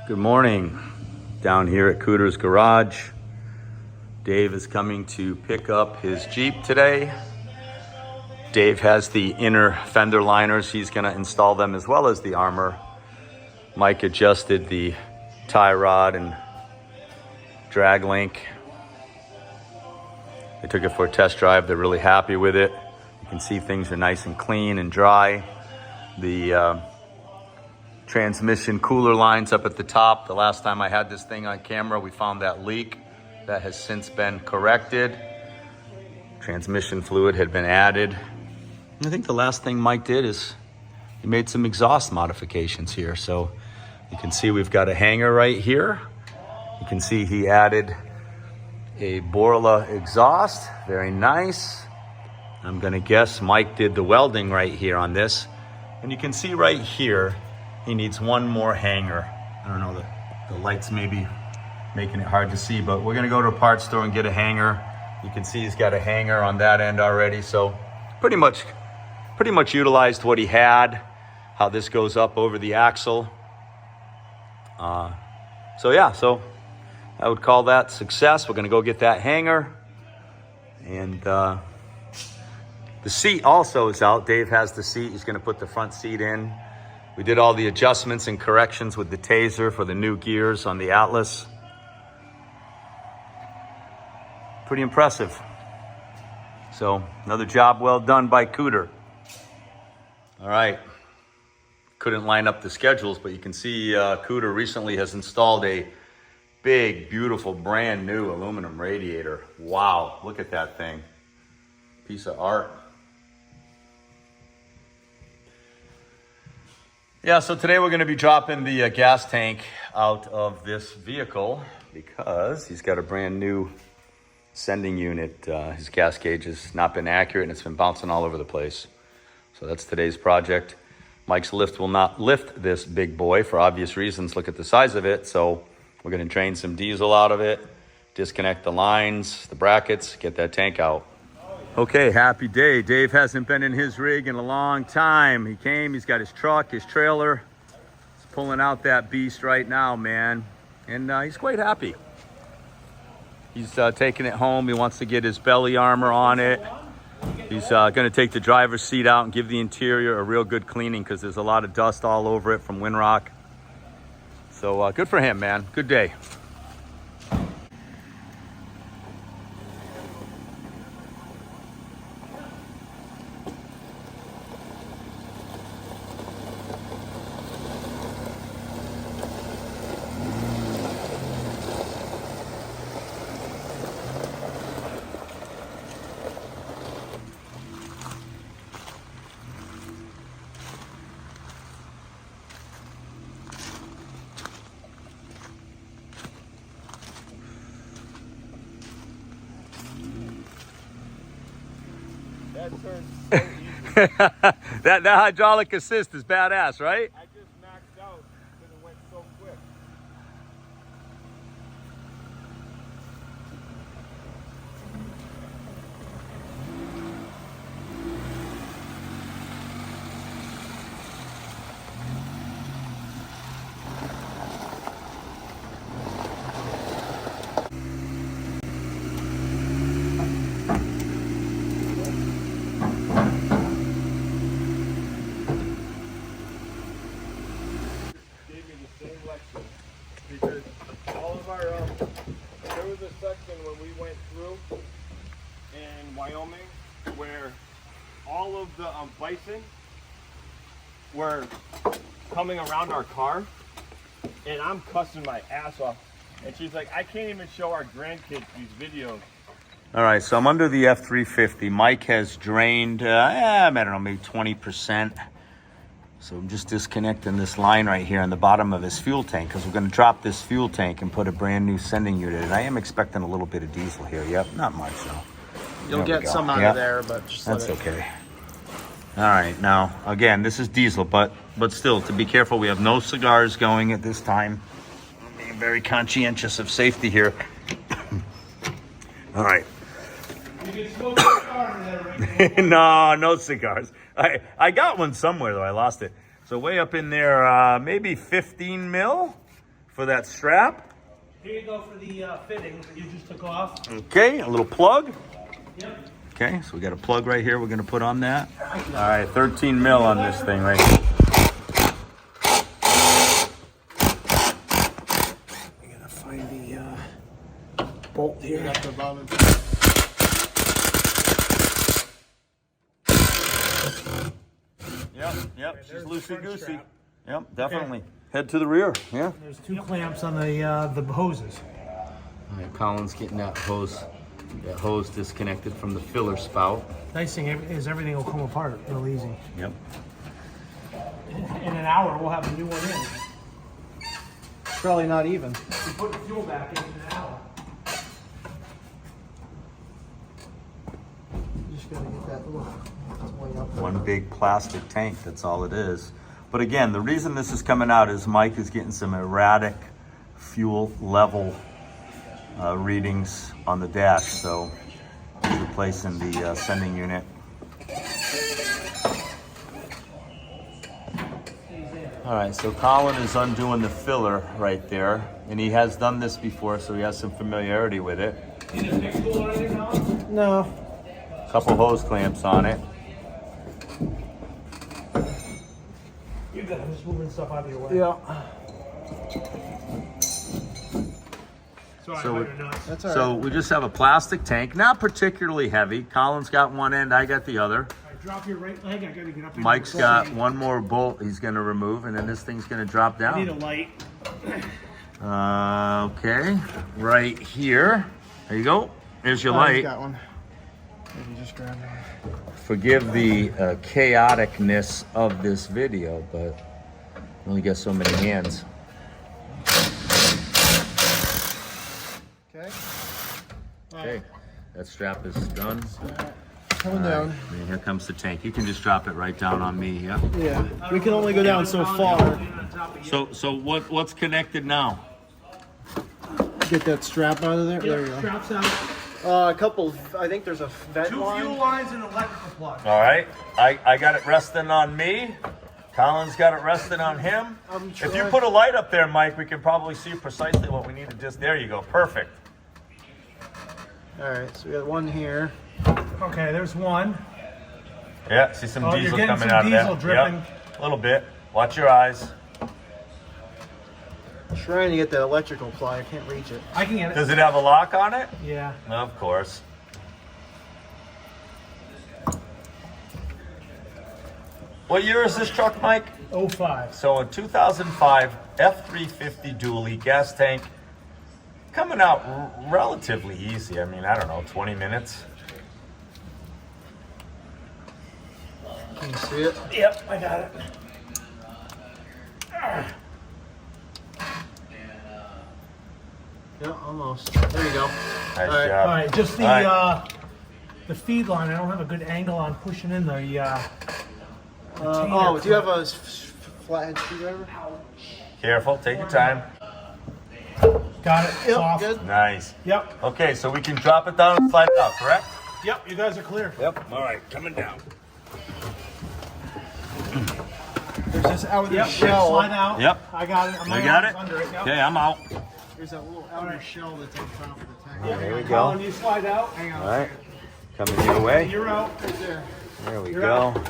Good morning. Down here at Cooter's Garage. Dave is coming to pick up his Jeep today. Dave has the inner fender liners. He's going to install them as well as the armor. Mike adjusted the tie rod and drag link. They took it for a test drive. They're really happy with it. You can see things are nice and clean and dry. The transmission cooler lines up at the top. The last time I had this thing on camera, we found that leak. That has since been corrected. Transmission fluid had been added. I think the last thing Mike did is he made some exhaust modifications here. So you can see we've got a hanger right here. You can see he added a Borla exhaust. Very nice. I'm gonna guess Mike did the welding right here on this. And you can see right here, he needs one more hanger. I don't know, the lights may be making it hard to see, but we're gonna go to a parts store and get a hanger. You can see he's got a hanger on that end already. So pretty much utilized what he had, how this goes up over the axle. So I would call that success. We're gonna go get that hanger. And the seat also is out. Dave has the seat. He's gonna put the front seat in. We did all the adjustments and corrections with the taser for the new gears on the Atlas. Pretty impressive. So another job well done by Cooter. All right. Couldn't line up the schedules, but you can see Cooter recently has installed a big, beautiful, brand new aluminum radiator. Wow, look at that thing. Piece of art. Yeah, so today we're gonna be dropping the gas tank out of this vehicle because he's got a brand new sending unit. His gas gauge has not been accurate and it's been bouncing all over the place. So that's today's project. Mike's lift will not lift this big boy for obvious reasons. Look at the size of it. So we're gonna drain some diesel out of it, disconnect the lines, the brackets, get that tank out. Okay, happy day. Dave hasn't been in his rig in a long time. He came, he's got his truck, his trailer. He's pulling out that beast right now, man. And he's quite happy. He's taking it home. He wants to get his belly armor on it. He's gonna take the driver's seat out and give the interior a real good cleaning because there's a lot of dust all over it from windrock. So good for him, man. Good day. That turns so easy. that hydraulic assist is badass, right? I just maxed out because it went so quick. Because all of our, there was a section when we went through in Wyoming where all of the bison were coming around our car and I'm cussing my ass off. And she's like, I can't even show our grandkids these videos. All right, so I'm under the F-350. Mike has drained, I don't know, maybe 20%. So I'm just disconnecting this line right here on the bottom of his fuel tank because we're going to drop this fuel tank and put a brand new sending unit in. I am expecting a little bit of diesel here. Yep, not much though. You'll get some out of there, but just that's okay. All right, now again, this is diesel, but still, to be careful, we have no cigars going at this time. I'm being very conscientious of safety here. All right. You can smoke a cigar in there right now. No cigars. I got one somewhere though. I lost it. So way up in there, maybe 15 mil for that strap. Here you go for the fitting that you just took off. Okay, a little plug. Yep. Okay, so we got a plug right here we're gonna put on that. All right, 13 mil on this thing right here. I gotta find the bolt here. Got the bottom. Yep, she's loosey-goosey. Yep, definitely. Head to the rear, yeah. There's two clamps on the hoses. All right, Colin's getting that hose disconnected from the filler spout. Nice thing is everything will come apart real easy. Yep. In an hour, we'll have a new one in. Probably not even. We put the fuel back in an hour. Just gotta get that little. It's way up. One big plastic tank, that's all it is. But again, the reason this is coming out is Mike is getting some erratic fuel level readings on the dash, so he's replacing the sending unit. All right, so Colin is undoing the filler right there, and he has done this before, so he has some familiarity with it. Need a fix tool or anything else? No. Couple hose clamps on it. You got it. I'm just moving stuff out of your way. Yeah. Sorry, So about your nuts. That's all right. So we just have a plastic tank, not particularly heavy. Colin's got one end, I got the other. All right, drop your right leg. I gotta get up. Mike's got one more bolt he's gonna remove, and then this thing's gonna drop I need a down. light. Okay, right here. There you go. There's your He's light. got one. Maybe just grab it. Forgive the chaoticness of this video, but I only got so many hands. Okay. Okay, that strap is done. Coming down. And here comes the tank. You can just drop it right down on me, yeah? Yeah. We can only go down so far. So what's connected now? Get that strap out of there. There you Yeah, go. straps out. A couple. I think there's a vent Two line. fuel lines and an electrical plug. All right, I got it resting on me. Colin's got it resting on him. If you put a light up there, Mike, we can probably see precisely what we need to just, there you go, perfect. All right. So we got one here. Okay, there's one. Yeah, see some Oh, you're diesel getting coming some out diesel of there. dripping. Yep, a little bit. Watch your eyes. Trying to get that electrical plug. I can't reach it. I can get it. Does it have a lock on it? Yeah. Of course. What year is this truck, Mike? 05. So a 2005 F-350 dually gas tank, coming out relatively easy. I mean, I don't know, 20 minutes. Can you see it? Yep, I got it. Yeah, almost. There you go. Nice All right. job. All right, just the feed line. I don't have a good angle on pushing in the Oh, do you have a flathead screwdriver? Careful, take your time. Got it. Yep, Soft. good. Nice. Yep. Okay, so we can drop it down and slide it out, correct? Yep. You guys are clear. Yep. All right, coming down. There's this outer Yep. shell. Slide out. Yep. I got it. You got it? Under it. Yep. Okay, I'm out. There's that little outer shell that's on top of the tank. Yeah, There we Colin, go. you slide out. Hang on. All right, coming your way. You're out. Right there. There we You're go. out.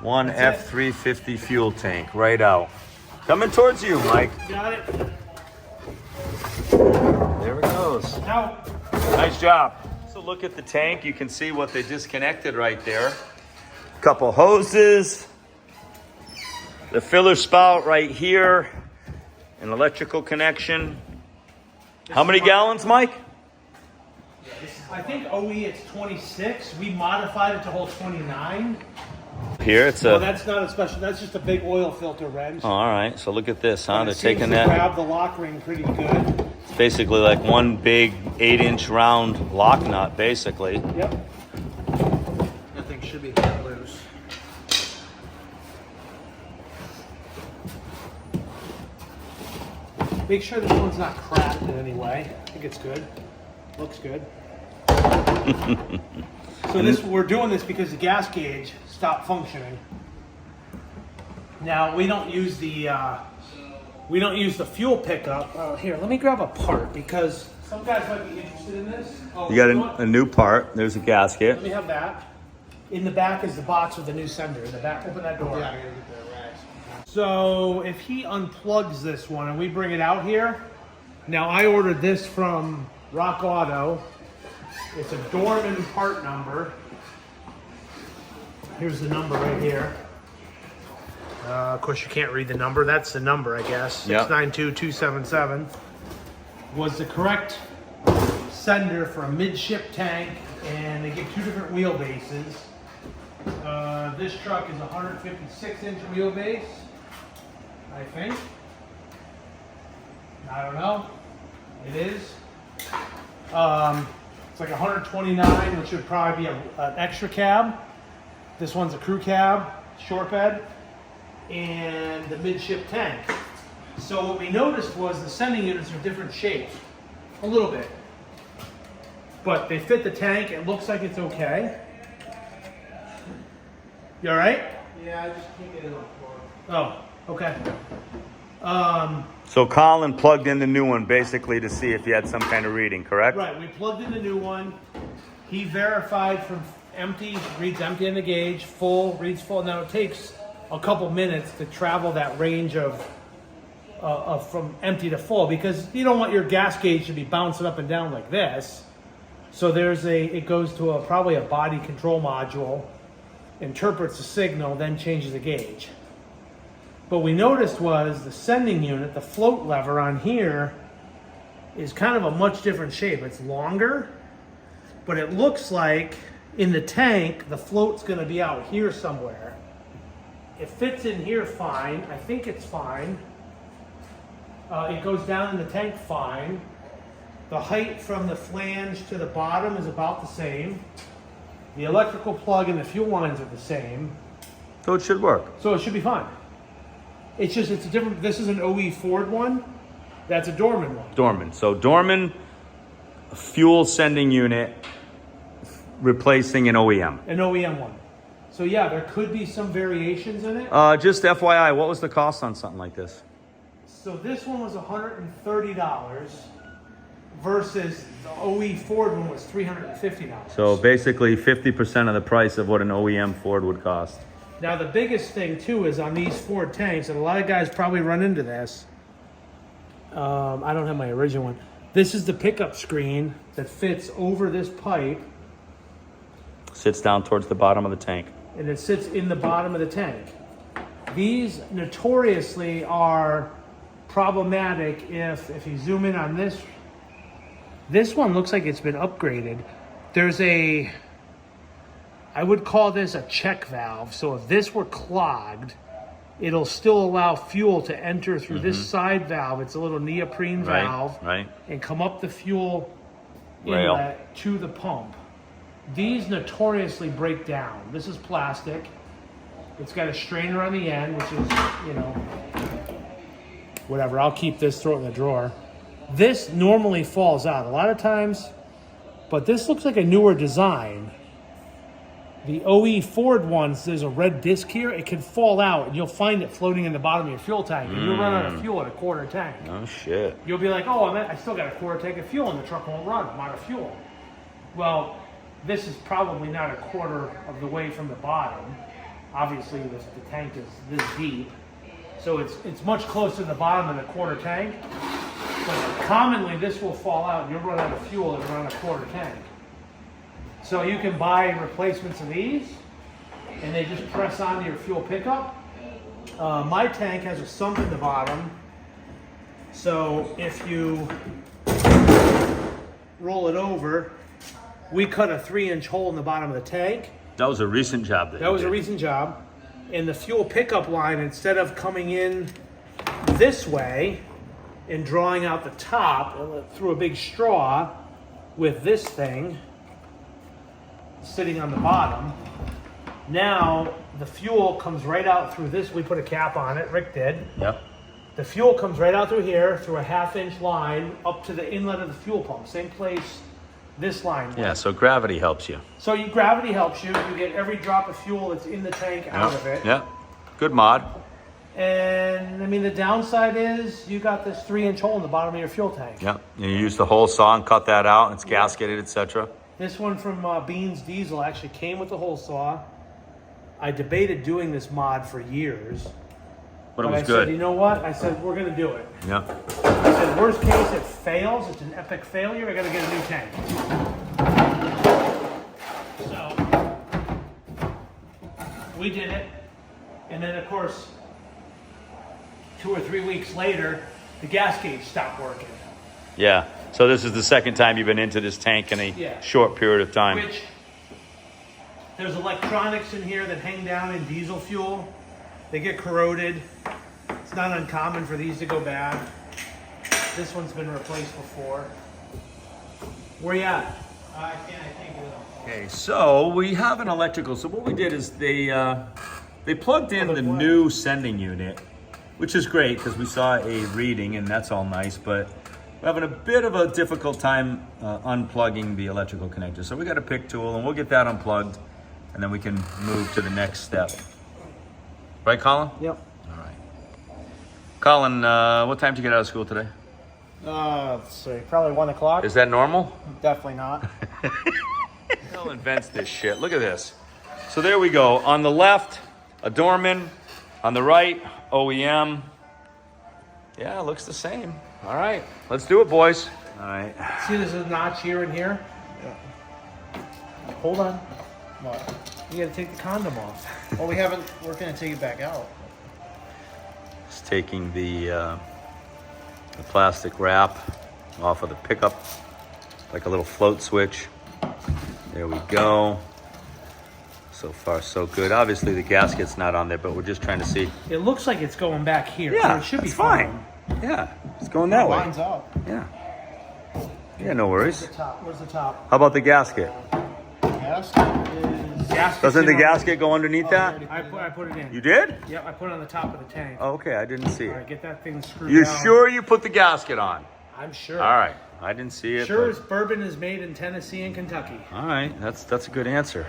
One That's it. F-350 fuel tank right out. Coming towards you, Mike. Got it. There it goes. Out. Nice job. So look at the tank. You can see what they disconnected right there. Couple hoses. The filler spout right here. An electrical connection. How many gallons, Mike? I think OE it's 26. We modified it to hold 29. Here, it's Well, a... that's not a special. That's just a big oil filter wrench. Oh, all right, so look at this, huh? It They're seems taking to that... grab the lock ring pretty good. It's basically like one big 8-inch round lock nut, basically. Yep. That thing should be cut loose. Make sure this one's not cracked in any way. I think it's good. Looks good. So we're doing this because the gas gauge stopped functioning. Now we don't use the we don't use the fuel pickup. Here, let me grab a part because some guys might be interested in this. Oh, You got know what? a new part. There's a gasket. Let me have that. In the back is the box with the new sender. In the back, open that door. Yeah, I gotta get the racks. So if he unplugs this one and we bring it out here, now I ordered this from Rock Auto. It's a Dorman part number. Here's the number right here. Of course, you can't read the number. That's the number, I guess. Yep. 692277 was the correct sender for a midship tank, and they give two different wheelbases. This truck is 156-inch wheelbase, I think. I don't know. It is. It's like 129, which would probably be an extra cab. This one's a crew cab, short bed, and the midship tank. So what we noticed was the sending units are different shapes, a little bit. But they fit the tank, it looks like it's okay. You all right? Yeah, I just can't get it on the floor. Oh, okay. So Colin plugged in the new one basically to see if he had some kind of reading, correct? Right, we plugged in the new one. He verified from empty, reads empty in the gauge, full, reads full. Now it takes a couple minutes to travel that range of from empty to full, because you don't want your gas gauge to be bouncing up and down like this. So it goes to probably a body control module, interprets the signal, then changes the gauge. But we noticed was the sending unit, the float lever on here, is kind of a much different shape. It's longer, but it looks like in the tank, the float's gonna be out here somewhere. It fits in here fine. I think it's fine. It goes down in the tank fine. The height from the flange to the bottom is about the same. The electrical plug and the fuel lines are the same. So it should work. So it should be fine. It's just, it's a different, this is an OE Ford one. That's a Dorman one. Dorman. So Dorman fuel sending unit replacing an OEM. An OEM one. So yeah, there could be some variations in it. Just FYI, what was the cost on something like this? So this one was $130 versus the OE Ford one was $350. So basically 50% of the price of what an OEM Ford would cost. Now the biggest thing too is on these Ford tanks, and a lot of guys probably run into this. I don't have my original one. This is the pickup screen that fits over this pipe, Sits down towards the bottom of the tank. and it sits in the bottom of the tank. These notoriously are problematic if you zoom in on this one looks like it's been upgraded. There's I would call this a check valve. So if this were clogged, it'll still allow fuel to enter through this side valve. It's a little neoprene valve. Right. And come up the fuel Rail. inlet to the pump. These notoriously break down. This is plastic. It's got a strainer on the end, which is, whatever. I'll keep this, throw it in the drawer. This normally falls out a lot of times, but this looks like a newer design. The OE Ford ones, there's a red disc here. It can fall out, and you'll find it floating in the bottom of your fuel tank, and you'll run out of fuel at a quarter tank. Oh shit. You'll be like, oh, I still got a quarter tank of fuel, and the truck won't run. I'm out of fuel. Well, this is probably not a quarter of the way from the bottom. Obviously, the tank is this deep, so it's much closer to the bottom than a quarter tank. But commonly, this will fall out, and you'll run out of fuel and run a quarter tank. So you can buy replacements of these, and they just press onto your fuel pickup. My tank has a sump in the bottom, so if you roll it over, we cut a 3-inch hole in the bottom of the tank. That was a recent job. That was a recent job. And the fuel pickup line, instead of coming in this way and drawing out the top through a big straw with this thing sitting on the bottom, now the fuel comes right out through this. We put a cap on it, Rick did. Yep. The fuel comes right out through here through a 1/2-inch line up to the inlet of the fuel pump. Same place this line was. Yeah, so gravity helps you. So gravity helps you. You get every drop of fuel that's in the tank out of it. Yeah. Good mod. And I mean, the downside is you got this 3-inch hole in the bottom of your fuel tank. Yep. And you use the hole saw and cut that out, and it's gasketed, etc. This one from Beans Diesel actually came with the hole saw. I debated doing this mod for years. But it was I good. said, you know what? I said, we're going to do it. Yep. I said, worst case, it fails. It's an epic failure. I got to get a new tank. So, we did it. And then, of course, 2 or 3 weeks later, the gas gauge stopped working. Yeah. So this is the second time you've been into this tank in a short period of time. Which, there's electronics in here that hang down in diesel fuel. They get corroded. It's not uncommon for these to go bad. This one's been replaced before. Where you at? I can't get it. Okay, so we have an electrical. So what we did is they plugged in the new sending unit, which is great because we saw a reading and that's all nice, but we're having a bit of a difficult time unplugging the electrical connector. So we got a pick tool and we'll get that unplugged and then we can move to the next step. Right, Colin? Yep. All right. Colin, what time did you get out of school today? Let's see, probably 1 o'clock. Is that normal? Definitely not. Hell invents this shit. Look at this. So there we go. On the left, a Dorman. On the right, OEM. Yeah, it looks the same. All right, let's do it, boys. All right. See, there's a notch here and here. Hold on. What? You got to take the condom off. Well, we're gonna take it back out. Just taking the plastic wrap off of the pickup, like a little float switch. There we go. So far, so good. Obviously, the gasket's not on there, but we're just trying to see. It looks like it's going back here. Yeah, so it should be it's fine. Yeah, it's going that way. Lines up. Yeah. Yeah, no worries. The top. Where's the top? How about the gasket? Gasket is. Doesn't the gasket go underneath that? I put it in. You did? Yep, I put it on the top of the tank. Oh, okay, I didn't see All right, it. get that thing screwed You down. sure you put the gasket on? I'm sure. All right, I didn't see it. Sure but- as bourbon is made in Tennessee and Kentucky. All right, that's a good answer.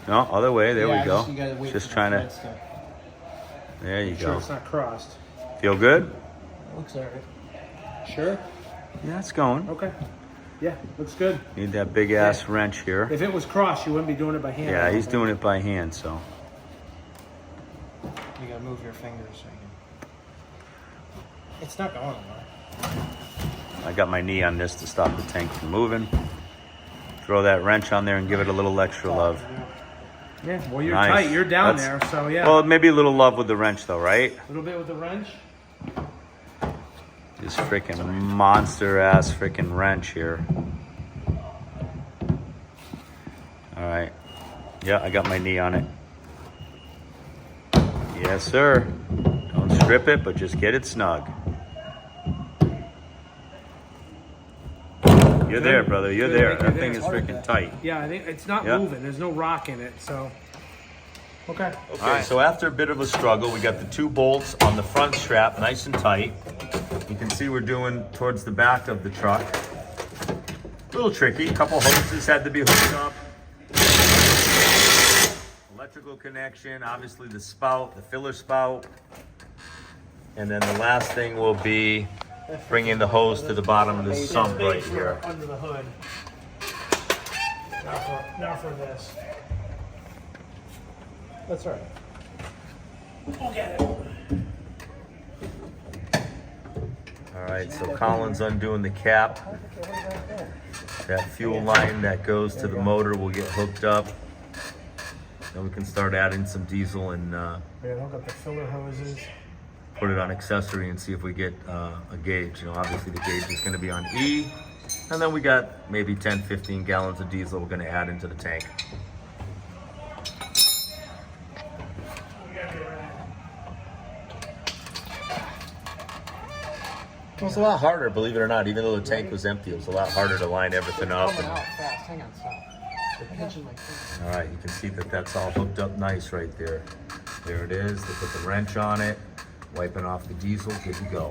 No, other way. There we go. You gotta wait Just for trying the to. threads There you Sure go. it's not crossed. Feel good? Looks alright. Sure. Yeah, it's going. Okay. Yeah, looks good. Need that big ass wrench here. If it was crossed, you wouldn't be doing it by hand. Yeah, he's doing it by hand, so. You gotta move your fingers so you can. It's not going anywhere. I got my knee on this to stop the tank from moving. Throw that wrench on there and give it a little extra love. Yeah, well, you're Nice. tight. You're down That's- there, so yeah. Well, maybe a little love with the wrench though, right? a little bit with the wrench. This freaking monster ass freaking wrench here. All right. Yeah, I got my knee on it. Yes, sir. Don't strip it, but just get it snug. You're there, brother. You're there. That thing is freaking tight. Yeah, I think it's not Yeah. moving. There's no rock in it, so. Okay. Okay, so after a bit of a struggle, we got the 2 bolts on the front strap nice and tight. You can see we're doing towards the back of the truck. A little tricky. A couple hoses had to be hooked up. Electrical connection, obviously the spout, the filler spout. And then the last thing will be bringing the hose to the bottom of the sump right Space here. Under the hood. Not for this. That's all right. We'll get it. All right, so Colin's undoing the cap. That fuel line that goes to the motor will get hooked up. Then we can start adding some diesel and We gotta hook up the filler hoses. put it on accessory and see if we get a gauge. You know, obviously the gauge is gonna be on E. And then we got maybe 10, 15 gallons of diesel we're gonna add into the tank. It was a lot harder, believe it or not. Even though the tank was empty, it was a lot harder to line everything up. Coming out fast. Hang on, stop. They're pinching like this. All right, you can see that that's all hooked up nice right there. There it is. They put the wrench on it, wiping off the diesel, good to go.